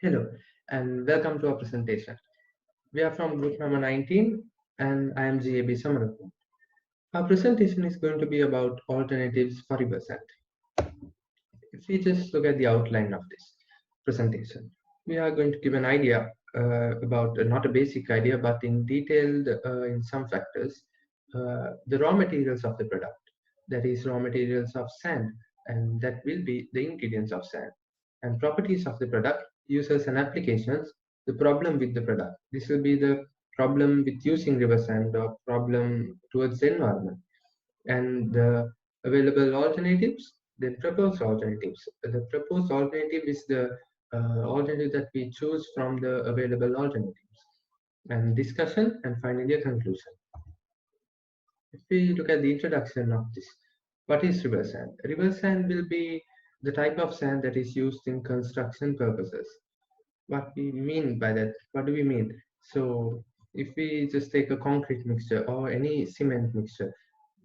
Hello, and welcome to our presentation. We are from group number 19, and I am Gevindu Samarakoon. Our presentation is going to be about alternatives for reverse sand. If we just look at the outline of this presentation, we are going to give an idea about, not a basic idea, but in detailed in some factors, the raw materials of the product, that is raw materials of sand, and that will be the ingredients of sand, and properties of the product, uses and applications, the problem with the product. This will be the problem with using river sand or problem towards the environment, and the available alternatives, then proposed alternatives. The proposed alternative is the alternative that we choose from the available alternatives, and discussion, and finally a conclusion. If we look at the introduction of this, what is river sand? River sand will be the type of sand that is used in construction purposes. What we mean by that? What do we mean? So if we just take a concrete mixture or any cement mixture,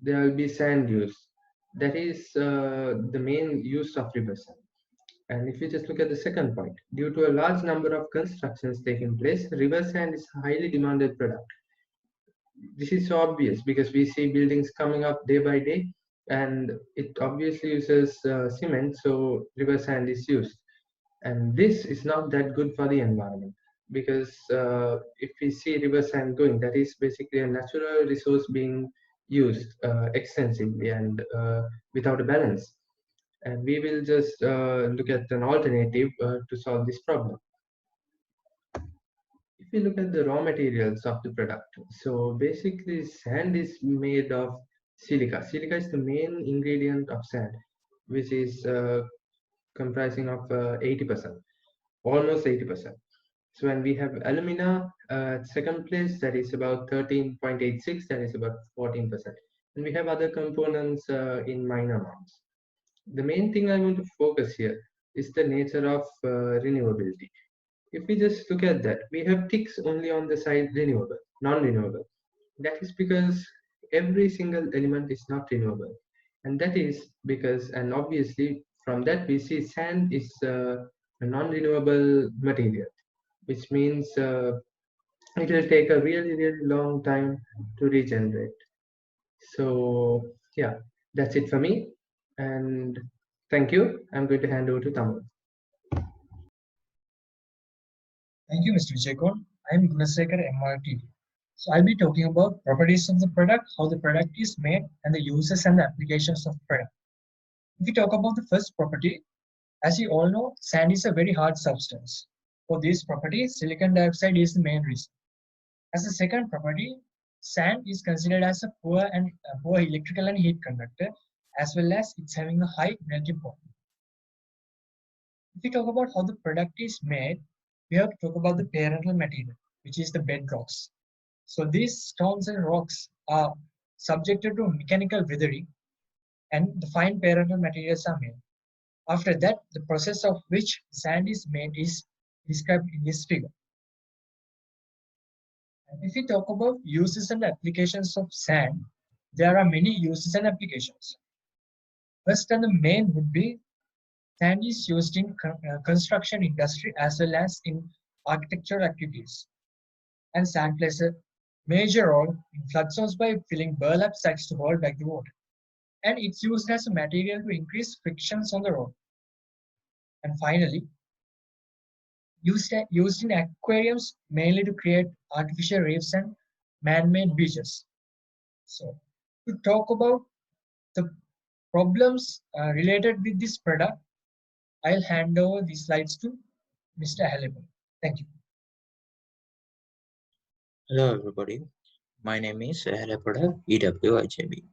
there will be sand used. That is the main use of river sand. And if you just look at the second point, due to a large number of constructions taking place, river sand is a highly demanded product. This is so obvious because we see buildings coming up day by day, and it obviously uses cement, so river sand is used. And this is not that good for the environment because if we see river sand going, that is basically a natural resource being used extensively and without a balance. And we will just look at an alternative to solve this problem. If we look at the raw materials of the product, so basically sand is made of silica. Silica is the main ingredient of sand, which is comprising of 80%, almost 80%. So when we have alumina at second place, that is about 13.86, that is about 14%. And we have other components in minor amounts. The main thing I want to focus here is the nature of renewability. If we just look at that, we have ticks only on the side renewable, non-renewable. That is because every single element is not renewable. And that is because, and obviously from that we see sand is a non-renewable material, which means it will take a really, really long time to regenerate. So yeah, that's it for me. And thank you. I'm going to hand over to Thamod. Thank you, Mr. Vijaykon. I am Gunasekara MRT. So I'll be talking about properties of the product, how the product is made, and the uses and the applications of the product. If we talk about the first property, as you all know, sand is a very hard substance. For this property, silicon dioxide is the main reason. As a second property, sand is considered as a poor electrical and heat conductor, as well as it's having a high melting point. If we talk about how the product is made, we have to talk about the parental material, which is the bedrocks. So these stones and rocks are subjected to mechanical weathering, and the fine parental materials are made. After that, the process of which sand is made is described in this figure. And if we talk about uses and applications of sand, there are many uses and applications. First and the main would be sand is used in construction industry as well as in architectural activities. And sand plays a major role in flood zones by filling burlap sacks to hold back the water. And it's used as a material to increase frictions on the road. And finally, used in aquariums mainly to create artificial reefs and man-made beaches. So to talk about the problems related with this product, I'll hand over these slides to Mr. Ehelepola. Thank you. Hello everybody, my name is Ehelepola, EWIJB.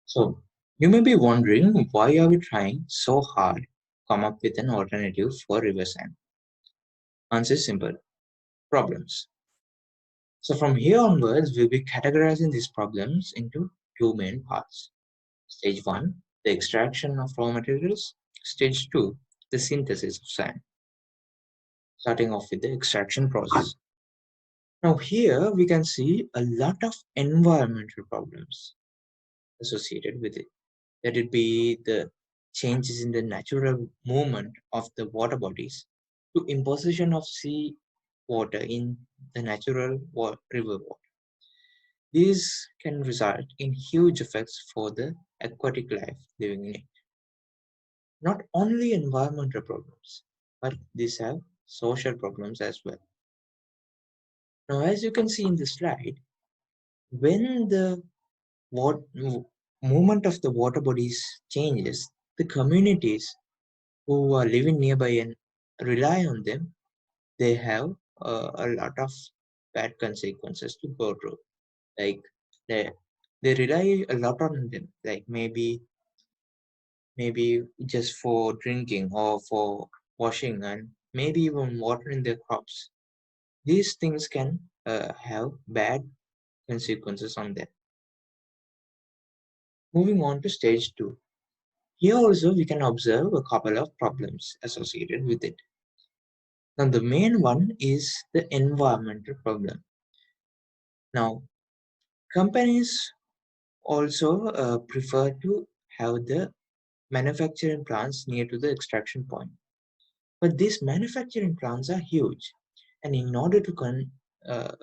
So, you may be wondering why are we trying so hard to come up with an alternative for river sand? Answer is simple, problems. So from here onwards, we'll be categorizing these problems into two main parts. Stage 1, the extraction of raw materials. Stage 2, the synthesis of sand. Starting off with the extraction process. Now here we can see a lot of environmental problems associated with it. Let it be the changes in the natural movement of the water bodies, to imposition of sea water in the natural river water. These can result in huge effects for the aquatic life living in it. Not only environmental problems, but these have social problems as well. Now, as you can see in the slide, when the movement of the water bodies changes, the communities who are living nearby and rely on them, they have a lot of bad consequences to go through. Like they they rely a lot on them, like maybe just for drinking or for washing and maybe even watering their crops. These things can have bad consequences on them. Moving on to stage 2. Here also we can observe a couple of problems associated with it. Now the main one is the environmental problem. Now companies also prefer to have the manufacturing plants near to the extraction point. But these manufacturing plants are huge, and in order to uh,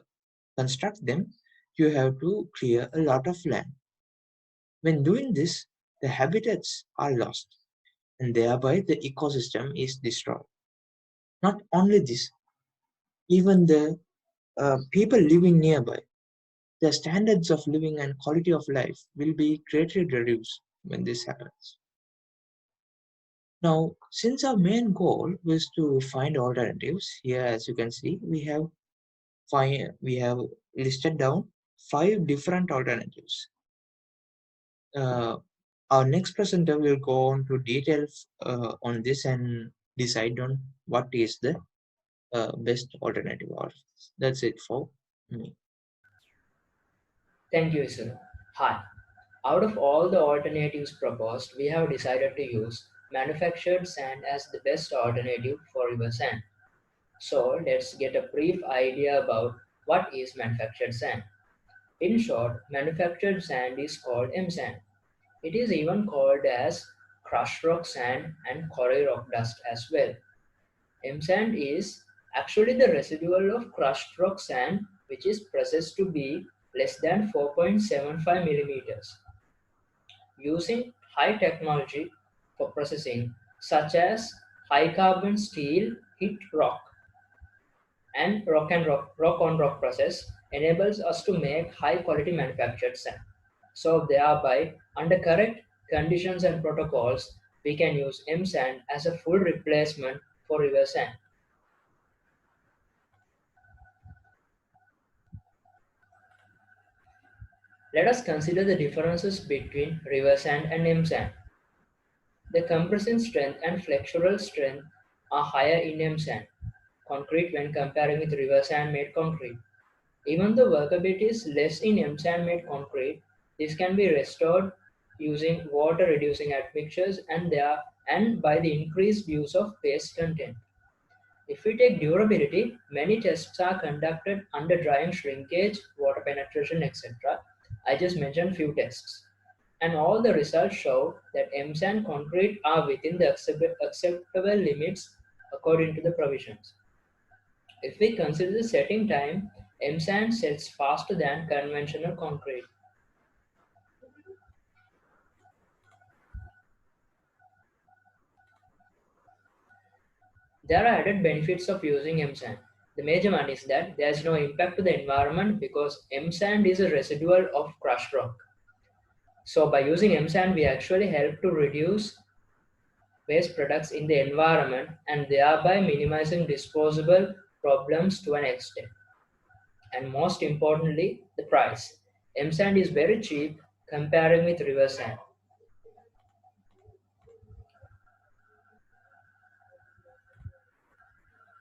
construct them, you have to clear a lot of land. When doing this, the habitats are lost, and thereby the ecosystem is destroyed. Not only this, even the people living nearby, their standards of living and quality of life will be greatly reduced when this happens. Now, since our main goal was to find alternatives, here as you can see, we have listed down 5 different alternatives. Our next presenter will go on to details on this and decide on what is the best alternative. That's it for me. Thank you, Isuru. Hi. Out of all the alternatives proposed, we have decided to use manufactured sand as the best alternative for river sand. So let's get a brief idea about what is manufactured sand. In short, manufactured sand is called M sand. It is even called as crushed rock sand and quarry rock dust as well. M sand is actually the residual of crushed rock sand which is processed to be less than 4.75 millimeters. Using high technology for processing such as high carbon steel hit rock and rock on rock process enables us to make high quality manufactured sand. So thereby, under correct conditions and protocols, we can use M sand as a full replacement for river sand. Let us consider the differences between river sand and M sand. The compressive strength and flexural strength are higher in M sand concrete when comparing with river sand made concrete. Even though workability is less in M sand made concrete, this can be restored using water reducing admixtures and by the increased use of paste content. If we take durability, many tests are conducted under drying shrinkage, water penetration, etc. I just mentioned few tests. And all the results show that M sand concrete are within the acceptable limits according to the provisions. If we consider the setting time, M sand sets faster than conventional concrete. There are added benefits of using M sand. The major one is that there is no impact to the environment because M sand is a residual of crushed rock. So by using M sand, we actually help to reduce waste products in the environment and thereby minimizing disposable problems to an extent. And most importantly, the price. M sand is very cheap comparing with river sand.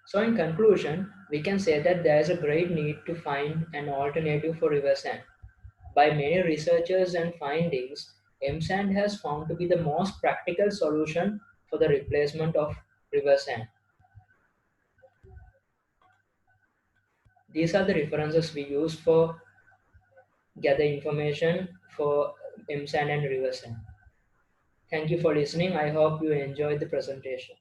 So in conclusion, we can say that there is a great need to find an alternative for river sand. By many researchers and findings, M sand has found to be the most practical solution for the replacement of river sand. These are the references we use for gather information for M sand and river sand. Thank you for listening. I hope you enjoyed the presentation.